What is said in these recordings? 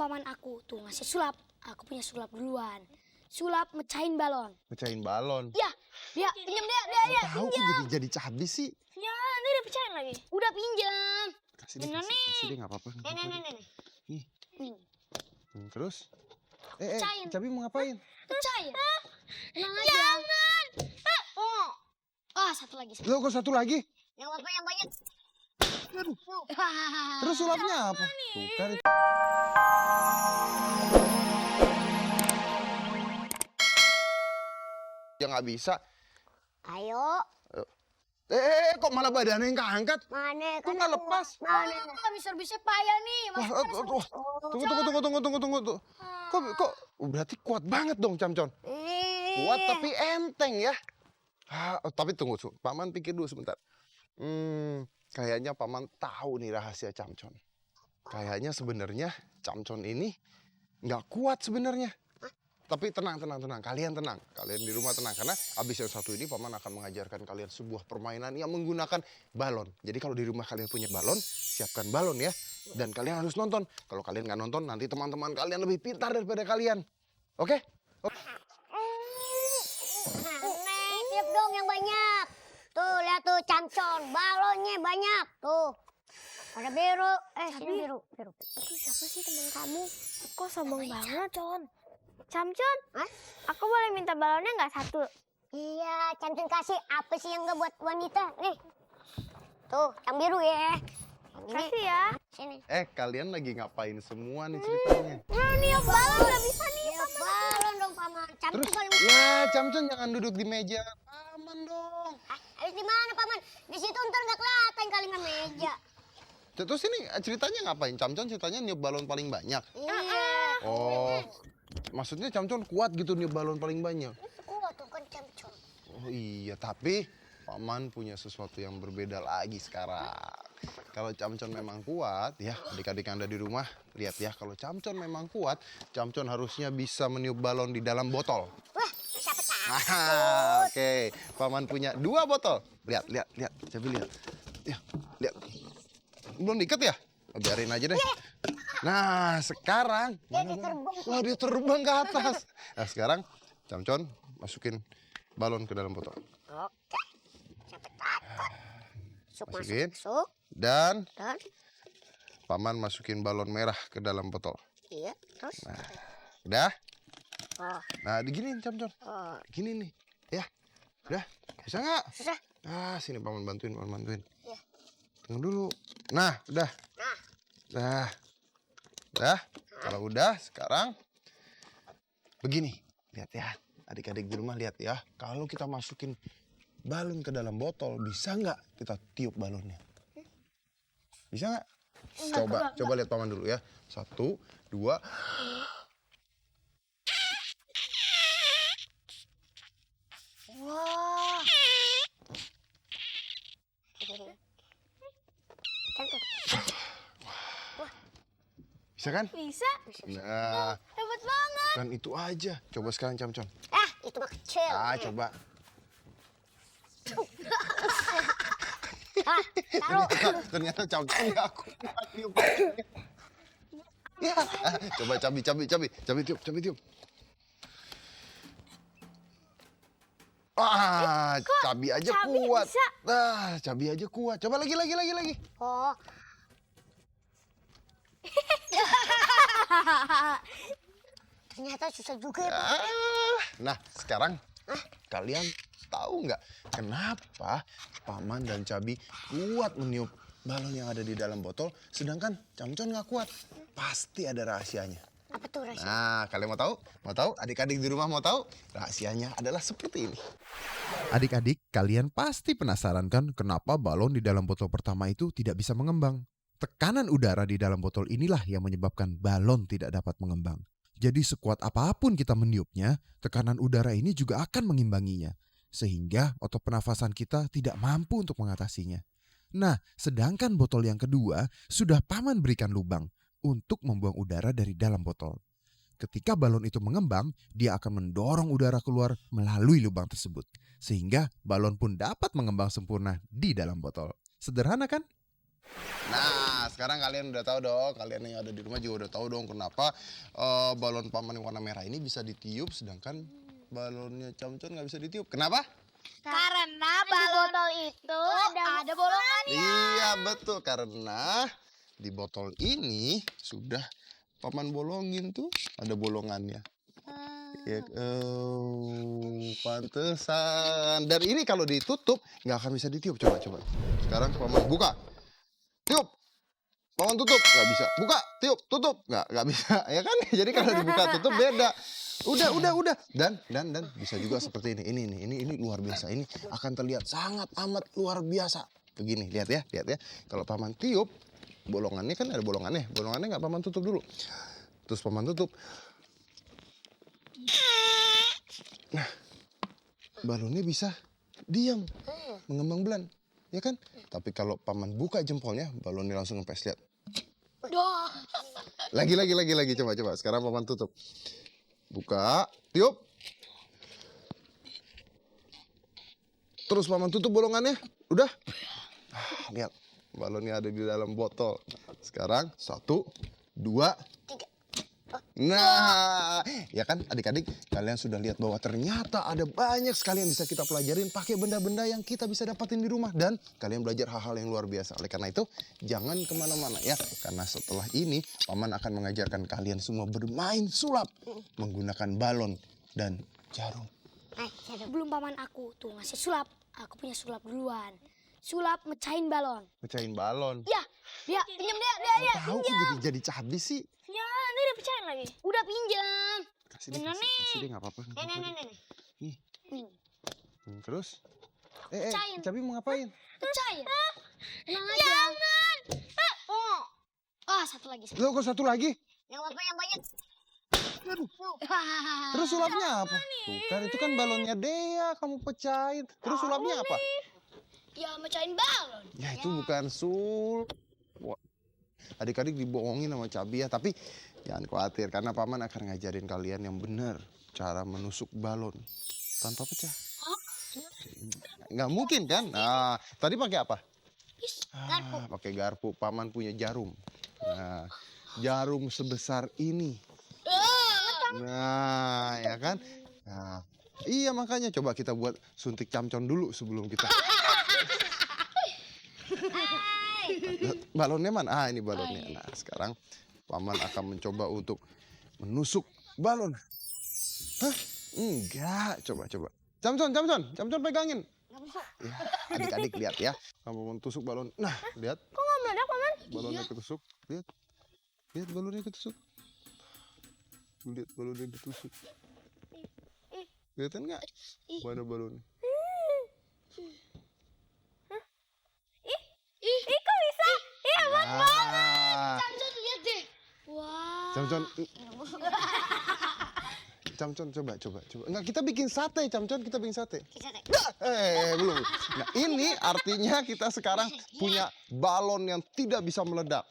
paman aku tuh ngasih sulap, aku punya sulap duluan. Sulap mecahin balon. Mecahin balon. Ya, pinjam dia, Tahu kok jadi cabai sih. Ya, nanti dia pecahin lagi. Udah pinjam. Kasih deh, Bener kasih deh, nggak apa-apa. Nih. Nih. Nih. Terus? Pecahin. Cabai mau ngapain? Pecahin. Tenang aja. Jangan. Oh, satu lagi. Lo kok satu lagi? Yang apa yang banyak? Aduh. Terus sulapnya apa? Bukan. Ya nggak bisa. Ayo. Kok malah badannya yang keangkat? Mana? Kok nggak lepas? Mana? Bisa payah nih. Tunggu. Kok berarti kuat banget dong, Camcon? Kuat tapi enteng ya. Tapi tunggu, Paman pikir dulu sebentar. Kayaknya Paman tahu nih rahasia Camcon. Kayaknya sebenarnya Camcon ini nggak kuat sebenarnya. Tapi tenang. Kalian tenang. Kalian di rumah tenang. Karena abis yang satu ini Paman akan mengajarkan kalian sebuah permainan yang menggunakan balon. Jadi kalau di rumah kalian punya balon, siapkan balon ya. Dan kalian harus nonton. Kalau kalian nggak nonton, nanti teman-teman kalian lebih pintar daripada kalian. Oke? Siap dong yang banyak. Tuh, lihat tuh Camcon. Balonnya banyak. Tuh. Ada biru. Sini biru. Itu siapa sih teman kamu? Kok sombong banget, Con? Camcon, aku boleh minta balonnya nggak satu? Iya, Camcon kasih. Apa sih yang nggak buat wanita? Nih. Tuh, yang biru ya. Kasih ya. Sini. Kalian lagi ngapain semua nih ceritanya? Niup balon nggak bisa nih. Ya, balon dong, Paman. Camcon Terus, paling... ya Camcon jangan duduk di meja Paman dong. Habis di mana, Paman? Di situ ntar nggak kelihatan kali nggak meja. Terus ini ceritanya ngapain? Camcon ceritanya niup balon paling banyak. Iya. Oh, maksudnya Camcon kuat gitu niup balon paling banyak. Kuat tuh kan Camcon. Oh iya, tapi Paman punya sesuatu yang berbeda lagi sekarang. Kalau Camcon memang kuat, ya adik-adik Anda di rumah, lihat ya. Kalau Camcon memang kuat, Camcon harusnya bisa meniup balon di dalam botol. Wah, siapa takut? Oke. Paman punya 2 botol. Lihat. Coba lihat. Ya, lihat. Belum diikat ya? Biarin aja deh. Nah, sekarang. Wah, dia terbang ke atas. Nah, sekarang Camcon masukin balon ke dalam botol. Oke. Siapa takut? Masukin. Masuk. Dan Paman masukin balon merah ke dalam botol. Iya, terus? Udah? Oh. Nah, diginiin Camcon. Oh. Gini nih. Ya. Udah? Bisa nggak? Susah. Sini Paman bantuin. Iya. Tunggu dulu. Nah, udah. Udah. Kalau udah, sekarang begini. Lihat ya. Adik-adik di rumah lihat ya. Kalau kita masukin balon ke dalam botol, bisa nggak kita tiup balonnya? Bisa nggak? Coba lihat Paman dulu ya. 1, 2. Wah. Bisa kan? Bisa. Nah, Hebat banget. kan itu aja. Coba sekarang Camcon. Itu mah kecil. Coba. Taruh. Ternyata Camcon nggak kuat tiup balonnya. Ya, coba cabi tiup. Cabi aja kuat. Bisa. Cabi aja kuat. Coba lagi. Oh. Ternyata susah juga ya, Pak. Nah, sekarang kalian tahu nggak kenapa Paman dan Cabi kuat meniup balon yang ada di dalam botol, sedangkan Camcon nggak kuat? Pasti ada rahasianya. Apa tuh rahasia? Nah, kalian mau tahu? Mau tahu? Adik-adik di rumah mau tahu? Rahasianya adalah seperti ini. Adik-adik, kalian pasti penasaran kan kenapa balon di dalam botol pertama itu tidak bisa mengembang? Tekanan udara di dalam botol inilah yang menyebabkan balon tidak dapat mengembang. Jadi sekuat apapun kita meniupnya, tekanan udara ini juga akan mengimbanginya. Sehingga otot pernafasan kita tidak mampu untuk mengatasinya. Nah, sedangkan botol yang kedua sudah Paman berikan lubang untuk membuang udara dari dalam botol. Ketika balon itu mengembang, dia akan mendorong udara keluar melalui lubang tersebut. Sehingga balon pun dapat mengembang sempurna di dalam botol. Sederhana kan? Nah, sekarang kalian udah tahu dong, kalian yang ada di rumah juga udah tahu dong kenapa balon paman yang warna merah ini bisa ditiup, sedangkan balonnya Camcon nggak bisa ditiup. Kenapa? Karena botol itu ada bolongannya. Iya betul, karena di botol ini sudah paman bolongin tuh, ada bolongannya. Ya, pantesan. Dan ini kalau ditutup nggak akan bisa ditiup. Coba. Sekarang paman buka, tiup. Paman tutup, nggak bisa. Buka, tiup, tutup, nggak bisa. Ya kan? Jadi kalau dibuka tutup beda. Udah. Dan bisa juga seperti ini. Ini luar biasa. Ini akan terlihat sangat amat luar biasa. Begini, lihat ya. Kalau paman tiup, bolongannya kan ada bolongannya. Bolongannya nggak paman tutup dulu. Terus paman tutup. Nah, balonnya bisa diam, mengembang belan, ya kan? Tapi kalau paman buka jempolnya, balonnya langsung ngepes, lihat. Lagi, coba. Sekarang paman tutup. Buka, tiup. Terus paman tutup bolongannya, udah. Lihat, balonnya ada di dalam botol. Sekarang 1, 2, 3. Nah, ya kan adik-adik, kalian sudah lihat bahwa ternyata ada banyak sekali yang bisa kita pelajarin pakai benda-benda yang kita bisa dapatin di rumah. Dan kalian belajar hal-hal yang luar biasa. Oleh karena itu, jangan kemana-mana ya. Karena setelah ini, paman akan mengajarkan kalian semua bermain sulap menggunakan balon dan jarum. Belum paman aku tuh ngasih sulap. Aku punya sulap duluan. Sulap mecahin balon. Mecahin balon. Ya, pinjam dia. Tahu kok jadi habis sih. Ya, nanti dia pecahin lagi. Udah pinjam. Kasih deh, nggak apa-apa. Nih. Terus? Pecahin. Cabi mau ngapain? Mecahin. Tenang aja. Jangan. Satu lagi. Lo kok satu lagi? Yang apa yang banyak? Terus sulapnya apa? Bukan, itu kan balonnya Dea, kamu pecahin. Terus sulapnya apa? Ya mecahin balon. Ya itu bukan Wah. Adik-adik dibohongin sama Cabi ya, tapi jangan khawatir karena paman akan ngajarin kalian yang benar cara menusuk balon tanpa pecah. Nggak mungkin kan? Nah, tadi pakai apa? Pakai garpu. Paman punya jarum. Nah, jarum sebesar ini. Nah, ya kan? Nah, iya makanya coba kita buat suntik Camcon dulu sebelum kita. Balonnya mana? Ini balonnya. Nah, sekarang paman akan mencoba untuk menusuk balon. Hah? Enggak. Coba. Camcon pegangin. Ya, adik-adik lihat ya. Kamu mentusuk balon. Nah, lihat. Kok nggak meledak, paman? Balonnya ketusuk. Lihat balonnya ketusuk. Lihat balonnya ditusuk. Kelihatan nggak? Mana balonnya? Kok bisa? Iya, Camcon lihat deh. Wah. Camcon coba. Enggak, kita bikin sate, Camcon, kita bikin sate. Sate. Belum. Nah, ini artinya kita sekarang punya balon yang tidak bisa meledak.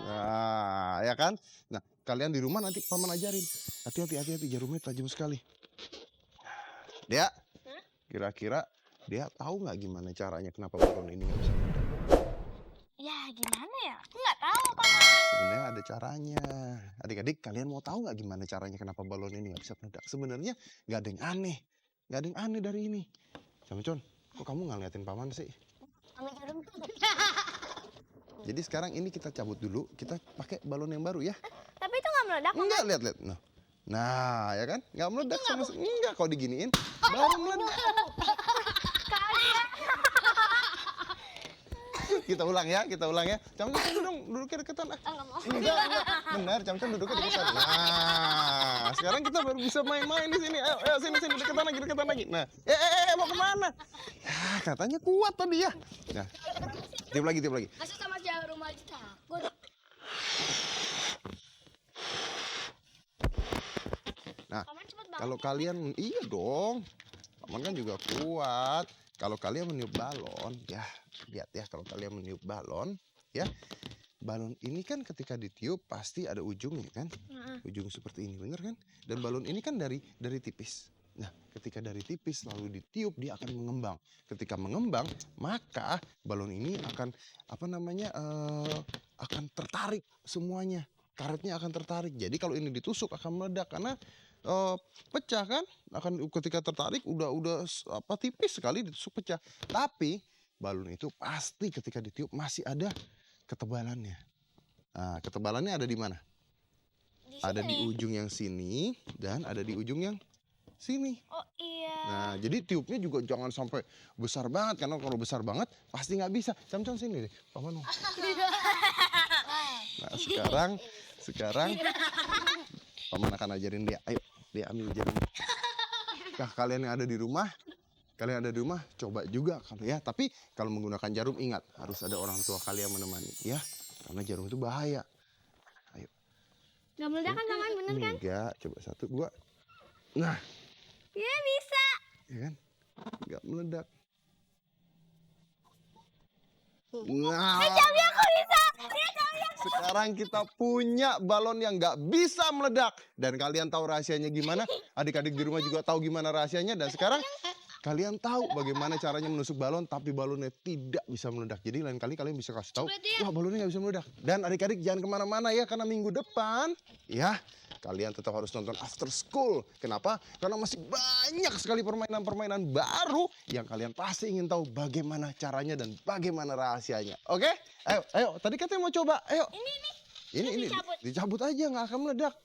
Nah, ya kan? Nah, kalian di rumah nanti paman ajarin. Hati-hati, jarumnya tajam sekali. Dia, kira-kira dia tahu nggak gimana caranya kenapa balon ini nggak bisa meledak? Ya, gimana ya? Aku nggak tahu, paman. Sebenarnya ada caranya. Adik-adik, kalian mau tahu nggak gimana caranya kenapa balon ini nggak bisa meledak? Sebenarnya nggak ada yang aneh. Nggak ada yang aneh dari ini. Camcon, kok kamu nggak ngeliatin paman sih? Ambil jarum. Jadi sekarang ini kita cabut dulu. Kita pakai balon yang baru ya. Tapi itu nggak meledak, paman. Enggak, lihat. Nah, ya kan? Nggak meledak sama sekali. Enggak, kalau diginiin baru meledak. Kita ulang ya. Camcon duduknya deketan. Enggak. Benar, Camcon duduknya deketan. Nah, sekarang kita baru bisa main-main di sini. Ayo sini deketan lagi. Nah, mau kemana? Ya, katanya kuat tadi ya. Nah, tiup lagi. Masa sama jarum aja takut. Nah, Paman cepet banget. kalau kalian, iya dong. Paman kan juga kuat. Kalau kalian meniup balon, ya lihat ya, kalau kalian meniup balon, ya balon ini kan ketika ditiup pasti ada ujungnya kan, ujung seperti ini, bener kan? Dan balon ini kan dari tipis, Nah, ketika dari tipis lalu ditiup dia akan mengembang. Ketika mengembang, maka balon ini akan akan tertarik semuanya. Karetnya akan tertarik. Jadi kalau ini ditusuk akan meledak karena pecah kan? Akan ketika tertarik udah tipis sekali ditusuk pecah. Tapi balon itu pasti ketika ditiup masih ada ketebalannya. Nah, ketebalannya ada di mana? Ada di ujung yang sini dan ada di ujung yang sini. Oh iya. Nah, jadi tiupnya juga jangan sampai besar banget karena kalau besar banget pasti nggak bisa. Camcon sini deh, Paman mau. Nah, sekarang Paman akan ajarin dia. Ayo, dia ambil jarum. Nah, kalian yang ada di rumah coba juga kalau ya. Tapi kalau menggunakan jarum ingat harus ada orang tua kalian menemani ya. Karena jarum itu bahaya. Ayo. Gak meledak kan Paman, bener kan? Enggak, coba 1, 2. Nah, Ya bisa. ya kan? Enggak meledak. Nah, Aku bisa. sekarang kita punya balon yang nggak bisa meledak. Dan kalian tahu rahasianya gimana? Adik-adik di rumah juga tahu gimana rahasianya. Dan sekarang kalian tahu bagaimana caranya menusuk balon tapi balonnya tidak bisa meledak. Jadi lain kali kalian bisa kasih tahu, wah balonnya nggak bisa meledak. Dan adik-adik jangan kemana-mana ya karena minggu depan ya kalian tetap harus nonton After School. Kenapa? Karena masih banyak sekali permainan-permainan baru yang kalian pasti ingin tahu bagaimana caranya dan bagaimana rahasianya. Oke? Ayo, tadi katanya mau coba. Ayo. Ini dicabut aja nggak akan meledak.